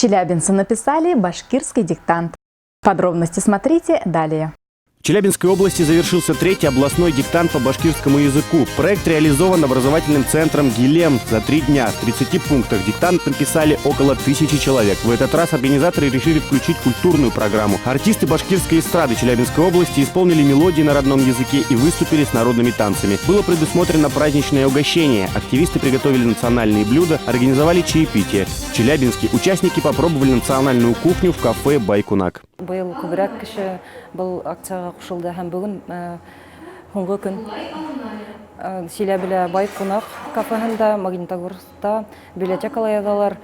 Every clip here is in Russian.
Челябинцы написали башкирский диктант. Подробности смотрите далее. В Челябинской области завершился третий областной диктант по башкирскому языку. Проект реализован образовательным центром «Гилем». За 3 дня в 30 пунктах диктант написали около 1000 человек. В этот раз организаторы решили включить культурную программу. Артисты башкирской эстрады Челябинской области исполнили мелодии на родном языке и выступили с народными танцами. Было предусмотрено праздничное угощение. Активисты приготовили национальные блюда, организовали чаепитие. В Челябинске участники попробовали национальную кухню в кафе «Байкунак». Быйыл күбрәк кеше был акцияга кушылды һәм бүген һуңгы көн Челәбедә Байкунак кафеһендә, Магнитогорскта библиотекалар язалар.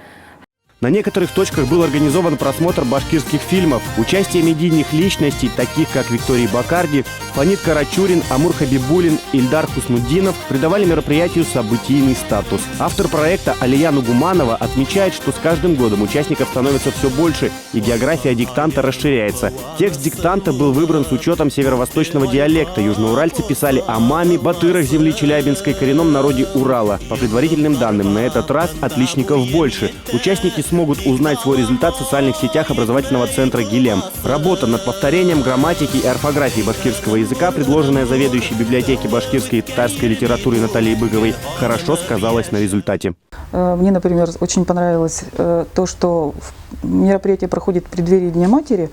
На некоторых точках был организован просмотр башкирских фильмов. Участие медийных личностей, таких как Виктория Бакарди, Фанит Карачурин, Амур Хабибулин, Ильдар Хуснуддинов, придавали мероприятию событийный статус. Автор проекта Алия Нугуманова отмечает, что с каждым годом участников становится все больше, и география диктанта расширяется. Текст диктанта был выбран с учетом северо-восточного диалекта. Южноуральцы писали о маме, батырах земли Челябинской, коренном народе Урала. По предварительным данным, на этот раз отличников больше. Участники смогут узнать свой результат в социальных сетях образовательного центра «Гилем». Работа над повторением грамматики и орфографии башкирского языка, предложенная заведующей библиотеки башкирской и татарской литературы Натальей Быговой, хорошо сказалась на результате. Мне, например, очень понравилось то, что мероприятие проходит в преддверии Дня матери.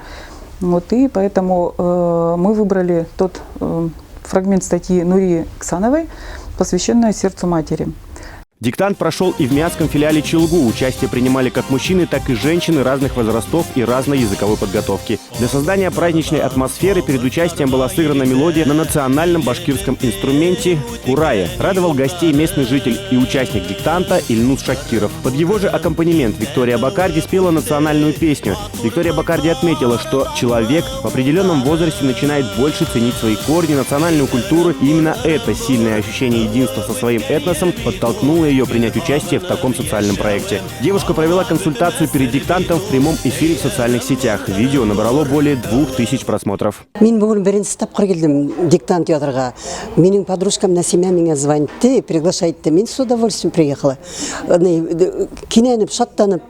И поэтому мы выбрали тот фрагмент статьи Нурии Ксановой, посвященной сердцу матери. Диктант прошел и в Мятском филиале ЧелГУ. Участие принимали как мужчины, так и женщины разных возрастов и разной языковой подготовки. Для создания праздничной атмосферы перед участием была сыграна мелодия на национальном башкирском инструменте «Курае». Радовал гостей местный житель и участник диктанта Ильнус Шакиров. Под его же аккомпанемент Виктория Бакарди спела национальную песню. Виктория Бакарди отметила, что человек в определенном возрасте начинает больше ценить свои корни, национальную культуру. И именно это сильное ощущение единства со своим этносом подтолкнуло ее принять участие в таком социальном проекте. Девушка провела консультацию перед диктантом в прямом эфире в социальных сетях. Видео набрало более 2000 просмотров. Мен бүгін бірінші тапқыр келдім диктант ядырға. Менің подружкам Насима меня звонит, приглашает. Мен с удовольствием приехала. Киненіп, шаттанып,